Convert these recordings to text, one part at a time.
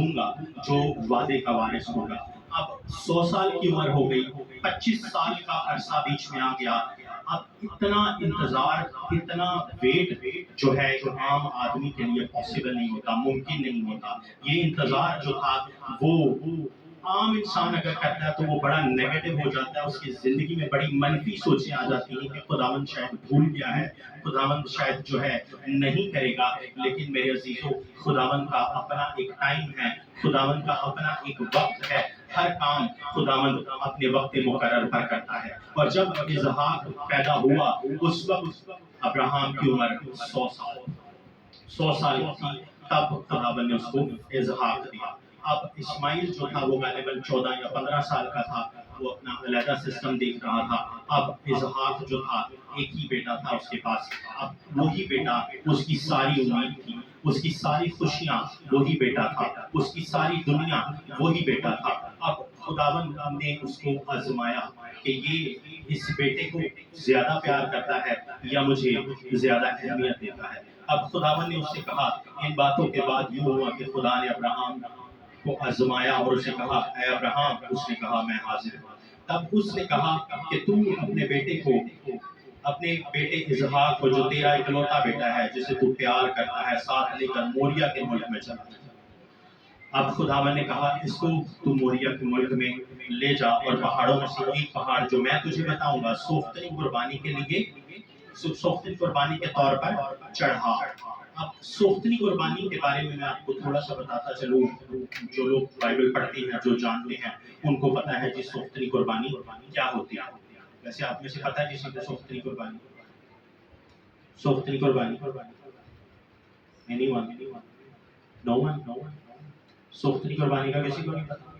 دوں گا جو وعدے کا وارث ہوگا۔ اب 100 سال کی عمر ہو گئی، 25 سال کا عرصہ بیچ میں آ گیا۔ اب اتنا انتظار، اتنا ویٹ جو ہے جو عام آدمی کے لیے پاسبل نہیں ہوتا، ممکن نہیں ہوتا۔ یہ انتظار جو تھا وہ عام انسان اگر کرتا ہے تو وہ بڑا نیگیٹو ہو جاتا ہے، اس کی زندگی میں بڑی منفی سوچیں آ جاتی ہیں کہ خداوند شاید بھول گیا ہے، خداوند شاید جو ہے نہیں کرے گا۔ لیکن میرے عزیزوں، خداوند کا اپنا ایک ٹائم ہے، خداوند کا اپنا ایک وقت ہے، ہر کام خداوند اپنے وقت مقرر پر کرتا ہے۔ اور جب اسحاق پیدا ہوا اس وقت ابراہیم کی عمر 100 سال تھی، تب خداوند نے اس کو اسحاق دیا۔ اب اسماعیل جو تھا وہ غالباً 14 یا 15 سال کا تھا، وہ اپنا علیحدہ سسٹم دیکھ رہا تھا۔ اب اسحاق جو تھا ایک ہی بیٹا تھا اس کے پاس، اب وہی بیٹا اس کی ساری امید تھی، اس کی ساری خوشیاں وہی بیٹا تھا، اس کی ساری دنیا وہی بیٹا تھا۔ اب خداوند نے اس کو آزمایا کہ یہ اس بیٹے کو زیادہ پیار کرتا ہے یا مجھے زیادہ اہمیت دیتا ہے۔ اب خداوند نے اس سے کہا، ان باتوں کے بعد یوں ہوا کہ خدا نے ابراہیم کو آزمایا اور اسے کہا، اے ابراہیم، اس نے کہا میں حاضر ہوں۔ تب اس نے کہا کہ تو اپنے بیٹے کو، اپنے بیٹے اسحاق کو جو تیرا اکلوتا بیٹا ہے، جسے تو پیار کرتا ہے، ساتھ لے کر موریا کے ملک میں چلا جا۔ اب خداوند نے کہا اس کو تو موریا کے ملک میں لے جا اور پہاڑوں میں سے ایک پہاڑ جو میں تجھے بتاؤں گا سوختنی قربانی کے لیے، سوختنی قربانی کے طور پر چڑھا۔ اب سوختنی قربانی کے بارے میں آپ کو تھوڑا سا بتاتا چلوں، جو لوگ بائبل پڑھتے ہیں، جو جانتے ہیں، ان کو پتا ہے کہ سوختنی قربانی کیا ہوتی ہے۔ ویسے آپ میں سے پتا ہے کسی کو سوختنی قربانی؟ سوختنی قربانی نو ون سوختنی قربانی کا کسی کو نہیں پتا؟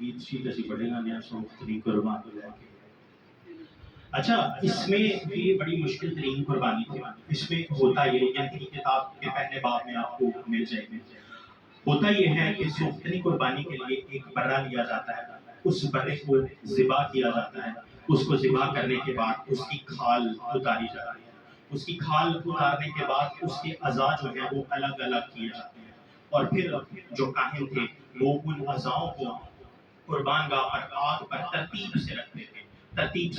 گیت شیت ایسی پڑھے گا نیا سوختنی قربانی۔ اچھا، اس میں یہ بڑی مشکل ترین قربانی تھی۔ اس میں ہوتا یہ، یعنی کتاب کے پہلے باب میں آپ کو مل جائے گی، ہوتا یہ ہے کہ سوختنی قربانی کے لیے ایک برا لیا جاتا ہے، اس برے کو ذبح کیا جاتا ہے، اس کو ذبح کرنے کے بعد اس کی کھال اتاری جاتی ہے، اس کی کھال اتارنے کے بعد اس کے اعضاء جو ہیں وہ الگ الگ کیے جاتے ہیں، اور پھر جو کاہن تھے وہ ان اعضاؤں کو قربان گاہ پر آگ پر ترتیب سے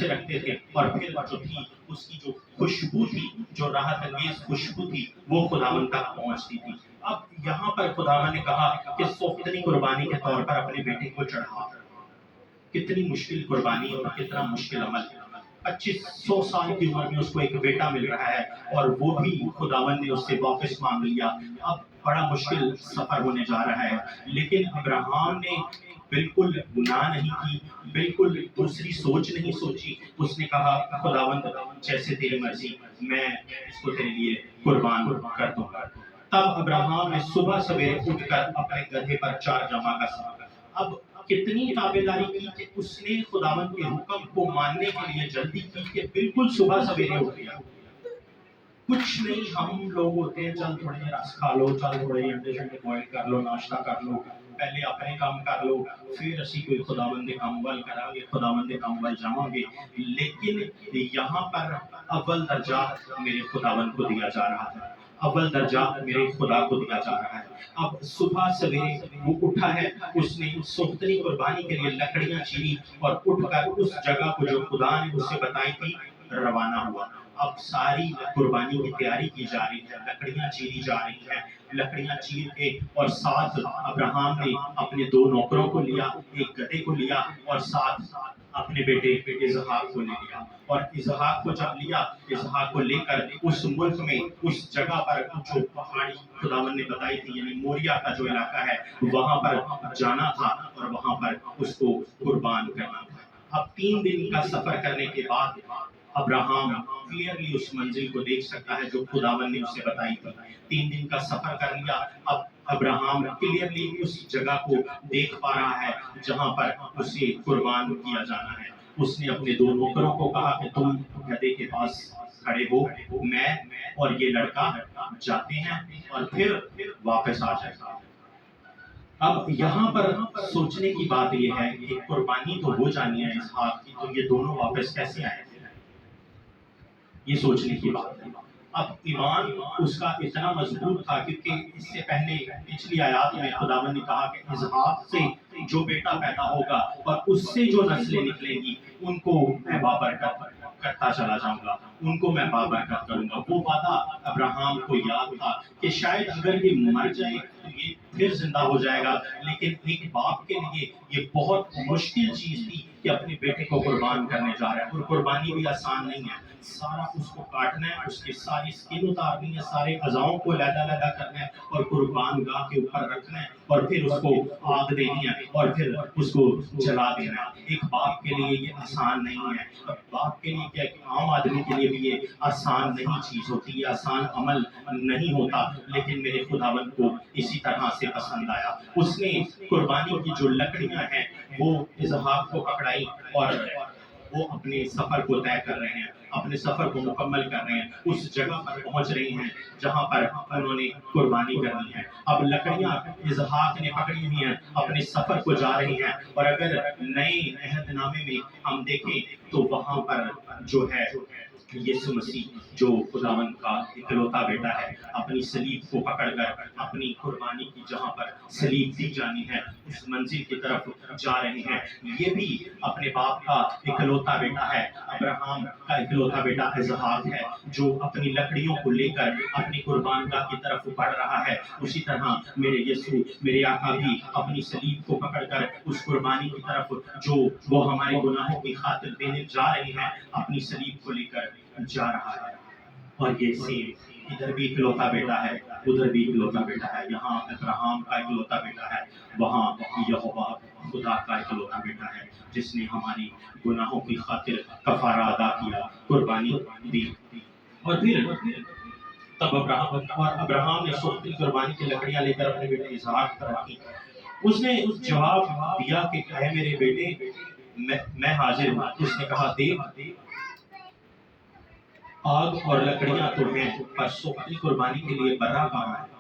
رکھتے تھے، اور پھر جو تھی اس کی جو خوشبو تھی، جو راحت انگیز خوشبو تھی، وہ خداوند تک پہنچتی تھی۔ اب یہاں پر خداوند نے کہا کہ سوختنی قربانی کے طور پر اپنے بیٹے کو چڑھا۔ کتنی مشکل قربانی اور کتنا مشکل عمل۔ 2500 سال کی عمر میں اس کو ایک بیٹا مل رہا ہے، اور وہ بھی خداوند نے اس سے واپس مانگ لیا۔ اب بڑا مشکل سفر ہونے جا رہا ہے، لیکن ابراہیم نے بالکل نہ نہیں کی، بالکل دوسری سوچ نہیں سوچی۔ اس نے کہا خداوند جیسے تیری مرضی، میں اس کو تیرے لیے قربان کر دوں گا۔ تب ابراہیم نے صبح سویرے اٹھ کر اپنے گدھے پر 4 جمع کسا۔ اب کتنی تابعداری کی کہ اس نے خداوند کے حکم کو ماننے کے لیے جلدی کی کہ بالکل صبح سویرے اٹھ گیا۔ کچھ نہیں، ہم لوگ ہوتے ہیں چل تھوڑے رس کھا لو، چل تھوڑے انڈے شنڈے بوائل کر لو، ناشتہ کر لو، پہلے اپنے کام کر لو، پھر اسی کوئی خداوند دے کام ول کرا گے، خداوند دے کام ول جاواں گے۔ لیکن یہاں پر اول درجہ میرے خداوند کو دیا جا رہا ہے، اول درجہ میرے خدا کو دیا جا رہا ہے۔ اب صبح سویرے وہ اٹھا ہے، اس نے سوختنی قربانی کے لیے لکڑیاں چیری، اور اٹھ کر اس جگہ کو جو خدا نے اس سے بتائی تھی روانہ ہوا۔ اب ساری قربانی کی تیاری کی جا رہی ہے، لکڑیاں چیری جا رہی ہیں، لکڑیاں چیر کے، اور ساتھ ابراہیم نے اپنے 2 نوکروں کو لیا، ایک گدھے کو لیا، اور ساتھ اپنے بیٹے اسحاق کو لے لیا۔ اور اسحاق کو جب لیا، اسحاق کو لے کر اس ملک میں، اس جگہ پر جو پہاڑی خداوند نے بتائی تھی، یعنی موریا کا جو علاقہ ہے، وہاں پر جانا تھا اور وہاں پر اس کو قربان کرنا تھا۔ اب 3 دن کا سفر کرنے کے بعد ابراہیم کلیئرلی اس منزل کو دیکھ سکتا ہے جو خداوند نے اسے بتائی تھی۔ 3 دن کا سفر کر لیا، اب ابراہیم کلیئرلی اس جگہ کو دیکھ پا رہا ہے جہاں پر اسے قربان کیا جانا ہے۔ اس نے اپنے 2 نوکروں کو کہا کہ تم گدھے کے پاس کھڑے ہو، میں اور یہ لڑکا جاتے ہیں اور پھر واپس آ جائے گا۔ اب یہاں پر سوچنے کی بات یہ ہے کہ قربانی تو ہو جانی ہے اسحاق کی، تو یہ دونوں واپس کیسے آئے؟ یہ سوچنے کی بات ہے۔ اب ایمان اس کا اتنا مضبوط تھا کیونکہ اس سے پہلے پچھلی آیات میں خداوند نے کہا کہ اسحاق سے جو بیٹا پیدا ہوگا اور اس سے جو نسلیں نکلیں گی ان کو میں بابرکت کرتا چلا جاؤں گا، ان کو میں بابرکت کروں گا۔ وہ وعدہ ابراہم کو یاد تھا کہ شاید اگر یہ مر جائے تو یہ پھر زندہ ہو جائے گا، لیکن ایک باپ کے لیے یہ بہت مشکل چیز تھی کہ اپنے بیٹے کو قربان کرنے جا رہا ہے، اور قربانی بھی آسان نہیں ہے۔ سارا اس کو کاٹنا ہے، اس کی ساری سکن اتارنی ہے، سارے اعضاؤں کو علیحدہ علیحدہ کرنا ہے اور قربان گاہ کے اوپر رکھنا ہے، اور پھر اس کو آگ دینی ہے اور پھر اس کو جلا دینا ہے۔ ایک باپ کے لیے یہ آسان نہیں ہے، اور باپ کے لیے کیا ایک عام آدمی کے لیے بھی یہ آسان نہیں چیز ہوتی، یہ آسان عمل نہیں ہوتا، لیکن میرے خداوند کو اسی طرح سے پسند آیا۔ اس نے قربانی کی جو لکڑیاں ہیں وہ اسحاق کو پکڑائی، اور وہ اپنے سفر کو طے کر رہے ہیں، اپنے سفر کو مکمل کر رہے ہیں، اس جگہ پر پہنچ رہے ہیں جہاں پر انہوں نے قربانی کرنی ہے۔ اب لکڑیاں اسحاق نے پکڑی ہوئی ہیں، اپنے سفر کو جا رہی ہیں، اور اگر نئے عہد نامے میں ہم دیکھیں تو وہاں پر جو ہے یسوع مسیح جو خداوند کا اکلوتا بیٹا ہے، اپنی صلیب کو پکڑ کر اپنی قربانی کی جہاں پر صلیب دی جانی ہے اس منزل کی طرف جا رہے ہیں۔ یہ بھی اپنے باپ کا اکلوتا بیٹا ہے، ابراہم کا اکلوتا بیٹا اسحاق ہے، جو اپنی لکڑیوں کو لے کر اپنی قربان گاہ کی طرف بڑھ رہا ہے۔ اسی طرح میرے یسوع، میرے آقا بھی اپنی صلیب کو پکڑ کر اس قربانی کی طرف جو وہ ہمارے گناہوں کی خاطر دینے جا رہے ہیں، اپنی صلیب کو لے کر جا رہا ہے۔ اور یہ سیم ادھر بھی اکلوتا بیٹا ہے، ادھر بھی اکلوتا بیٹا ہے، یہاں ابراہم کا اکلوتا بیٹا ہے، وہاں یہوہ خدا کا اکلوتا بیٹا ہے، جس نے ہماری گناہوں کی خاطر کفارہ ادا کیا، قربانی دی۔ اور پھر تب ابراہم نے سوختی قربانی کی لکڑیاں لے کر اپنے بیٹے اسحاق پر رکھی۔ اس نے جواب دیا کہ اے میرے بیٹے، میں حاضر ہوں۔ اس نے کہا دیکھ، آگ اور لکڑیاں تو ہیں، پر سوختی قربانی کے لیے برا کہاں ہے؟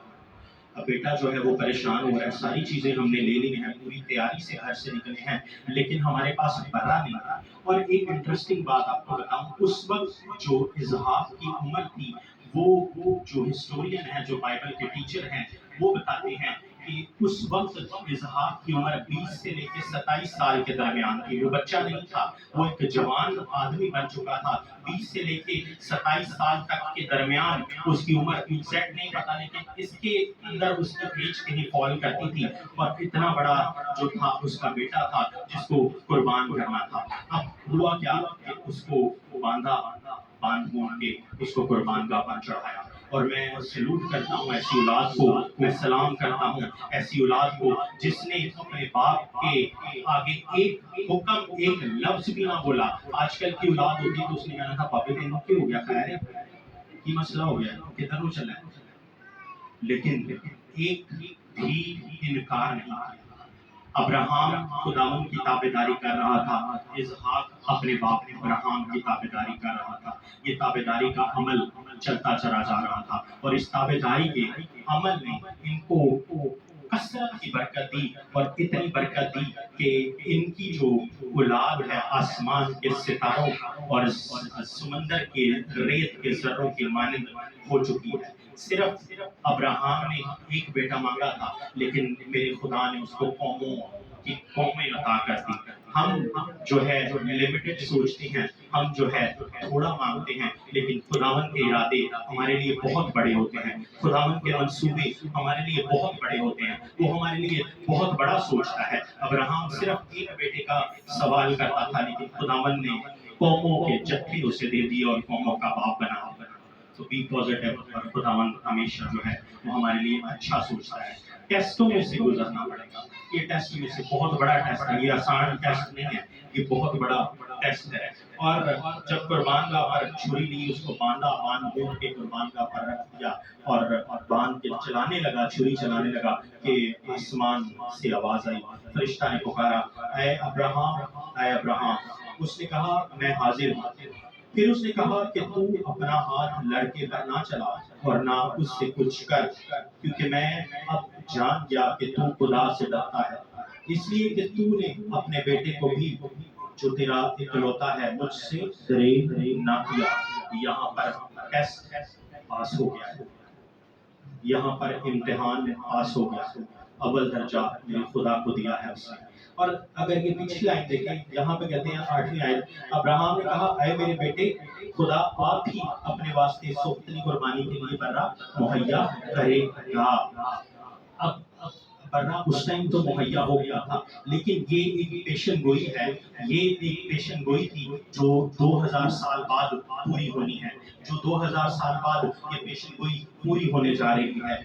اب بیٹا جو ہے وہ پریشان ہو رہا ہے، ساری چیزیں ہم نے لے لی ہیں، پوری تیاری سے گھر سے نکلے ہیں، لیکن ہمارے پاس برا نہیں تھا۔ اور ایک انٹرسٹنگ بات آپ کو بتاؤں، اس وقت جو اسحاق کی عمر تھی، وہ جو ہسٹورین ہیں، جو بائبل کے ٹیچر ہیں، وہ بتاتے ہیں کہ اس وقت اسحاق کی عمر 20 سے لے کے 27 سال کے درمیان تھی۔ وہ بچہ نہیں تھا، وہ ایک جوان آدمی بن چکا تھا۔ 20 سے لے کے 27 سال تک کے درمیان اس کی عمر ایگزیکٹ نہیں پتا، لیکن اس کے اندر اس کی ایج کہیں فال کرتی تھی، اور اتنا بڑا جو تھا اس کا بیٹا تھا جس کو قربان کرنا تھا۔ اب ہوا کیا کہ اس کو باندھ بوند کے اس کو قربان گاہ پر چڑھایا۔ اور میں سلوٹ کرتا ہوں ایسی اولاد کو، میں سلام کرتا ہوں ایسی اولاد کو جس نے اپنے باپ کے آگے ایک حکم، ایک لفظ بھی نہ بولا۔ آج کل کی اولاد ہوتی تو اس نے کہا تھا پاپے دنوں کیوں ہو گیا، خیر ہے کی مسئلہ ہو گیا، کدھر نو چلا ہے، لیکن ایک بھی انکار نہیں کیا۔ ابراہم خداوند کی تابعداری کر رہا تھا، اسحاق اپنے باپ ابراہم کی تابعداری کر رہا تھا۔ یہ تابعداری کا عمل چلتا چلا جا رہا تھا، اور اس تابعداری کے عمل نے ان کو کثرت کی برکت دی، اور اتنی برکت دی کہ ان کی جو اولاد ہے آسمان کے ستاروں اور سمندر کے ریت کے ذروں کے مانند ہو چکی ہے۔ صرف ابراہم نے ایک بیٹا مانگا تھا، لیکن میرے خدا نے اس کو قوموں کی قومیں عطا کر دی۔ ہم جو ہے لمیٹڈ سوچتے ہیں، ہم جو ہے تھوڑا مانگتے ہیں، لیکن خداوند کے ارادے ہمارے لیے بہت بڑے ہوتے ہیں، خداوند کے منصوبے ہمارے لیے بہت بڑے ہوتے ہیں، وہ ہمارے لیے بہت بڑا سوچتا ہے۔ ابراہم صرف ایک بیٹے کا سوال کرتا تھا، لیکن خداوند نے قوموں کے جتھے اسے دے دی اور قوموں کا باپ بنا۔ تو بی پازیٹیو، اور خداوند ہمیشہ جو ہے وہ ہمارے لیے اچھا سوچتا ہے۔ ٹیسٹوں میں سے گزرنا پڑے گا، یہ ٹیسٹ میں سے بہت بڑا ٹیسٹ ہے، یہ آسان ٹیسٹ نہیں ہے، یہ بہت بڑا ٹیسٹ ہے۔ اور جب قربان گاہ پر چھری لی، اس کو باندھا، باندھ بوند کے قربان گاہ پر رکھ دیا، اور باندھ کے چلانے لگا، چھری چلانے لگا کہ آسمان سے آواز آئی، فرشتہ نے پکارا، اے ابراہم، اے ابراہم۔ اس نے کہا میں حاضر ہوں۔ پھر اس نے کہا کہ تو اپنا ہاتھ لڑکے پر نہ چلا اور نہ اس سے کچھ کر، کیونکہ میں اب جان گیا کہ تو خدا سے ڈرتا ہے، اس لیے کہ تو نے اپنے بیٹے کو بھی جو تیرا اکلوتا ہے مجھ سے دریغ نہ کیا۔ یہاں پر ٹیسٹ پاس ہو گیا ہے، یہاں پر امتحان پاس ہو گیا، اول درجہ میرے خدا کو دیا ہے اس نے۔ اور اگر یہ پچھلی آیت دیکھیں، یہاں پہ کہتے ہیں 8ویں آیت، ابراہیم نے کہا اے میرے بیٹے، خدا آپ ہی اپنے واسطے سوختنی قربانی کے لیے برا مہیا کرے گا۔ اب برا اس ٹائم تو مہیا ہو گیا تھا، لیکن یہ ایک پیشن گوئی ہے، یہ ایک پیشن گوئی تھی جو 2000 سال بعد پوری ہونی ہے، جو 2000 سال بعد یہ پیشن گوئی پوری ہونے جا رہی ہے۔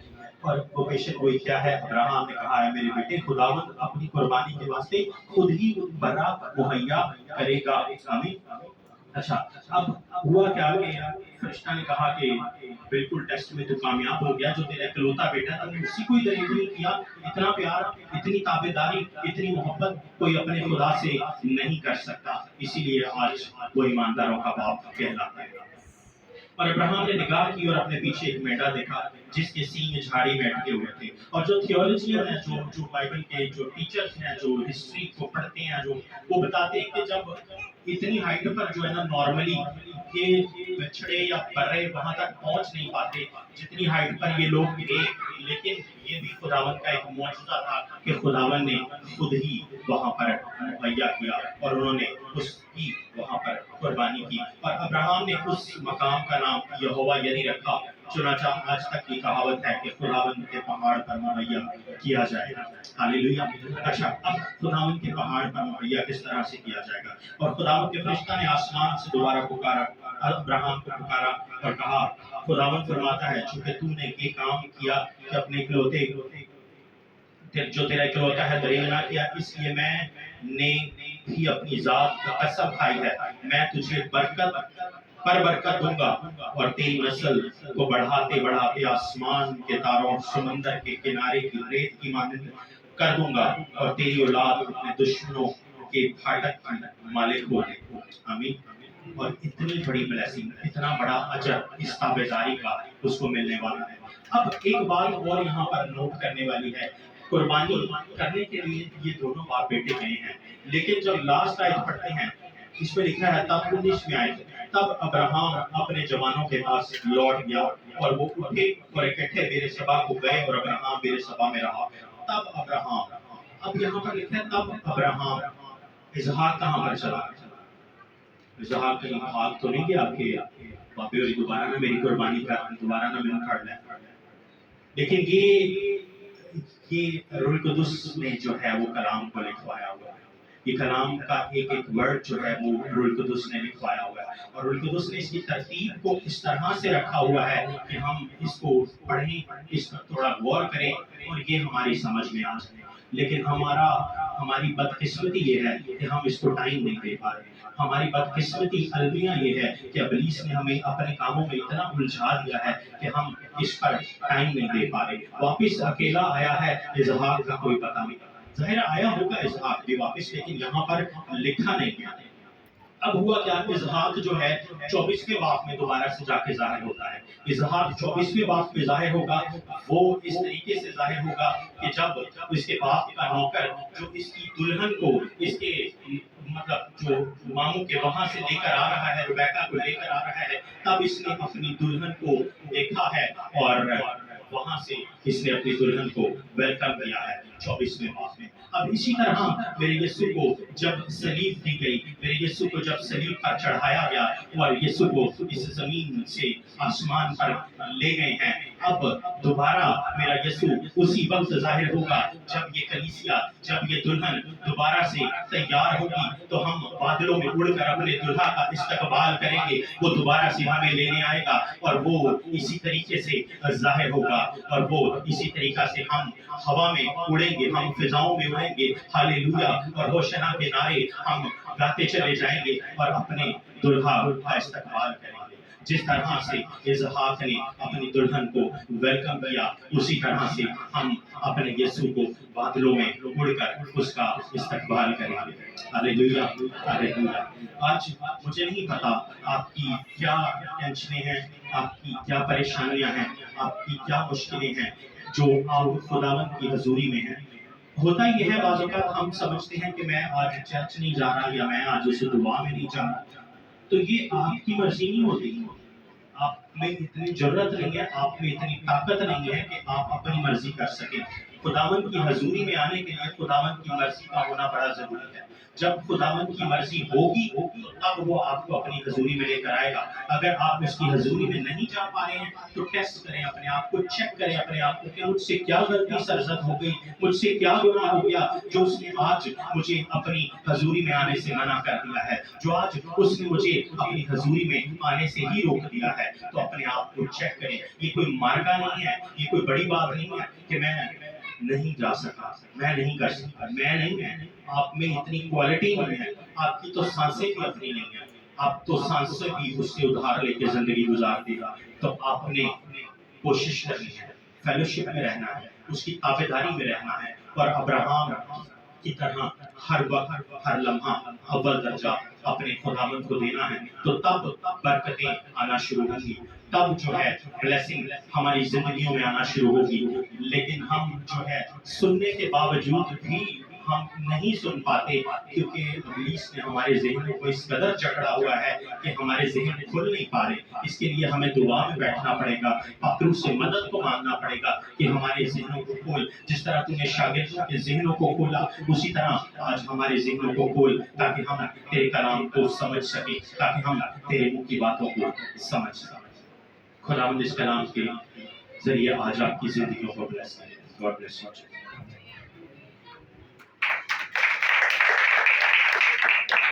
اور وہ پیشن گوئی کیا ہے؟ ابراہیم نے کہا ہے میرے بیٹے، خداوند اپنی قربانی کے واسطے خود ہی برا مہیا کرے گا۔ آمین۔ اچھا، اب ہوا کیا کہ فرشتہ نے کہا کہ بالکل ٹیسٹ میں تو کامیاب ہو گیا، جو تیرا اکلوتا بیٹا تھا اسی کو ہی دلیل نہیں کیا۔ اتنا پیار، اتنی تابعداری، اتنی محبت کوئی اپنے خدا سے نہیں کر سکتا، اسی لیے آج وہ ایمانداروں کا باپ کہلاتا ہے۔ اور ابراہیم نے نگاہ کی اور اپنے پیچھے ایک مینڈا دیکھا جس کے سینگ جھاڑی بیٹھے ہوئے تھے۔ اور جو تھیولوجین ہیں، جو بائبل کے جو ٹیچرز ہیں، جو ہسٹری کو پڑھتے ہیں، جو وہ بتاتے ہیں کہ جب اتنی ہائٹ پر جو ہے نا نارملی یہ بچڑے یا برے وہاں تک پہنچ نہیں پاتے جتنی ہائٹ پر یہ لوگ گئے، لیکن یہ بھی خداوند کا ایک معجزہ تھا کہ خداوند نے خود ہی وہاں پر مہیا کیا اور انہوں نے اس کی وہاں پر قربانی کی۔ اور ابراہیم نے اس مقام کا نام یہوہ یری رکھا، چنانچہ آج تک کی کہاوت ہے کہ خداوند کے پہاڑ پر مہیا کیا جائے گا۔ ہاللیلویہ۔ اچھا، اب خداوند کے پہاڑ پر مہیا کس طرح سے کیا جائے گا؟ اور خداوند کے فرشتہ نے آسمان سے دوبارہ پکارا، ابراہیم کو پکارا اور کہا، خداوند فرماتا ہے چونکہ تو نے یہ کام کیا کہ اپنے اکلوتے جو تیرا اکلوتا ہے دلیل نہ کیا، اس لیے میں نے بھی اپنی ذات کا قسم کھائی ہے، میں تجھے برکت پر برکت دوں گا اور تیری نسل کو بڑھاتے بڑھاتے آسمان کے تاروں، سمندر کے کنارے کی ریت کی مانند کر دوں گا، اور تیری اولاد اپنے دشمنوں کے پھاٹک کی مالک ہوگی۔ آمین۔ اور اتنی بڑی بلیسنگ، اتنا بڑا اجر اس تابعداری کا اس کو ملنے والا ہے۔ اب ایک بات اور یہاں پر نوٹ کرنے والی ہے، قربانی کرنے کے لیے یہ دونوں باپ بیٹے گئے ہیں، لیکن جب لاسٹ آیت پڑھتے ہیں اس میں لکھا ہے، تب 19ویں آیت، تب ابراہیم اپنے جوانوں کے پاس لوٹ گیا اور وہ اٹھے اور اکٹھے بیر سبا کو گئے اور ابراہیم بیر سبا میں رہا۔ تب ابراہیم، اب یہاں پر لکھا ہے تب ابراہیم، اسحاق کہاں پر چلا؟ اسحاق کہیں بھاگ تو نہیں گیا کہ باپی ہوئی دوبارہ نہ میری قربانی کر، دوبارہ نہ میں کھڑ لیں؟ لیکن یہ روح القدس نے جو ہے وہ کلام کو لکھوایا ہوا ہے، یہ کلام کا ایک ایک ورڈ جو ہے وہ روح القدس نے لکھوایا ہوا ہے، اور روح القدس نے اس کی ترتیب کو اس طرح سے رکھا ہوا ہے کہ ہم اس کو پڑھیں، اس پر تھوڑا غور کریں اور یہ ہماری سمجھ میں آ جائے۔ لیکن ہماری بدقسمتی یہ ہے کہ ہم اس کو ٹائم نہیں دے پا رہے۔ ہماری بدقسمتی المیہ یہ ہے کہ ابلیس نے ہمیں اپنے کاموں میں اتنا الجھا دیا ہے کہ ہم اس پر ٹائم نہیں دے پا رہے۔ واپس اکیلا آیا ہے، اسحاق کا کوئی پتہ نہیں۔ ظاہر آیا ہوگا اسحاق بھی واپس، لیکن یہاں پر لکھا نہیں گیا۔ اب ہوا کیا، اسحاق جو ہے 24ویں باب میں دوبارہ سے جا کے ظاہر ہوتا ہے۔ اسحاق 24ویں باب میں ظاہر ہوگا، وہ اس طریقے سے ظاہر ہوگا کہ جب اس کے باپ کا نوکر جو اس کی دلہن کو اس کے مطلب جو ماموں کے وہاں سے لے کر آ رہا ہے، ربیکہ کو لے کر آ رہا ہے، تب اس نے اپنی دلہن کو دیکھا ہے اور وہاں سے اس نے اپنی دلہن کو ویلکم کیا ہے 24ویں باب میں۔ اب اسی طرح میرے یسوع کو جب صلیب دی گئی، میرے یسوع کو جب صلیب پر چڑھایا گیا اور یسوع کو اس زمین سے آسمان پر لے گئے ہیں، اب دوبارہ میرا یسوع اسی وقت ظاہر ہوگا جب یہ کلیسیا، جب یہ دلہن دوبارہ سے تیار ہوگی تو ہم بادلوں میں اڑ کر اپنے دلہا کا استقبال کریں گے، وہ دوبارہ سے ہمیں لینے آئے گا اور وہ اسی طریقے سے ظاہر ہوگا، اور وہ اسی طریقہ سے ہم ہوا میں اڑیں گے، ہم فضاؤں میں اڑیں گے، ہاللیلویہ، اور ہوشنا کے نعرے ہم گاتے چلے جائیں گے اور اپنے دلہا کا استقبال کریں گے۔ جس طرح سے اسحاق نے اپنی دلہن کو ویلکم کیا، اسی طرح سے ہم اپنے یسوع کو بادلوں میں اڑ کر اس کا استقبال کریں گے۔ ہاللیلویہ، ہاللیلویہ۔ آج مجھے نہیں پتا آپ کی کیا ٹینشنیں ہیں، آپ کی کیا پریشانیاں ہیں، آپ کی کیا مشکلیں ہیں جو آپ خداوند کی حضوری میں ہیں۔ ہوتا یہ ہے بعض اوقات ہم سمجھتے ہیں کہ میں آج چرچ نہیں جا رہا یا میں آج اس دعا میں نہیں جا رہا، تو یہ آپ کی مرضی نہیں ہوتی۔ آپ میں اتنی جرت نہیں ہے، آپ میں اتنی طاقت نہیں ہے کہ آپ اپنی مرضی کر سکیں۔ خداوند کی حضوری میں آنے کے لیے خداوند کی مرضی کا ہونا بڑا ضروری ہے۔ جب خداوند کی مرضی ہوگی تو تب وہ آپ کو اپنی حضوری میں لے کر آئے گا۔ اگر آپ اس کی حضوری میں نہیں جا پا رہے ہیں تو ٹیسٹ کریں اپنے آپ کو، چیک کریں اپنے آپ کو کہ مجھ سے کیا غلطی سرزد ہو گئی، مجھ سے کیا گناہ ہو گیا جو اس نے آج مجھے اپنی حضوری میں آنے سے منع کر دیا ہے، جو آج اس نے مجھے اپنی حضوری میں آنے سے ہی روک دیا ہے۔ تو اپنے آپ کو چیک کریں۔ یہ کوئی مارکا نہیں ہے، یہ کوئی بڑی بات نہیں ہے کہ میں نہیں جا سکا، میں نہیں کر سکتا، میں نہیں ہے۔ آپ میں اتنی کوالٹی نہیں ہے، آپ کی تو سانسیں بھی اپنی نہیں ہیں، آپ تو سانسیں بھی اس سے ادھار لے کے زندگی گزار دے گا۔ تو آپ نے کوشش کرنی ہے، فیلوشپ میں رہنا ہے، اس کی تابعداری میں رہنا ہے، اور ابراہام کی طرح ہر وقت ہر لمحہ اول درجہ اپنے خداوند کو دینا ہے۔ تو تب برکتیں آنا شروع ہوں گی، تب جو ہے بلیسنگ ہماری زندگیوں میں آنا شروع ہوگی۔ لیکن ہم جو ہے سننے کے باوجود بھی ہم نہیں سن پاتے، کیونکہ ابلیس نے ہمارے ذہنوں کو اس قدر جکڑا ہوا ہے کہ ہمارے ذہن کھل نہیں پا رہے۔ اس کے لیے ہمیں دعا میں بیٹھنا پڑے گا، پاکروح سے مدد کو مانگنا پڑے گا کہ ہمارے ذہنوں کو کھول۔ جس طرح تم نے شاگردوں کے ذہنوں کو کھولا، اسی طرح آج ہمارے ذہنوں کو کھول، تاکہ ہم تیرے کلام کو سمجھ سکیں، تاکہ ہم تیرے منہ کی باتوں کو سمجھ سکیں۔ خداوند اس کلام کے ذریعے آج آپ کی زندگیوں کو بلیس کرے۔ God bless you.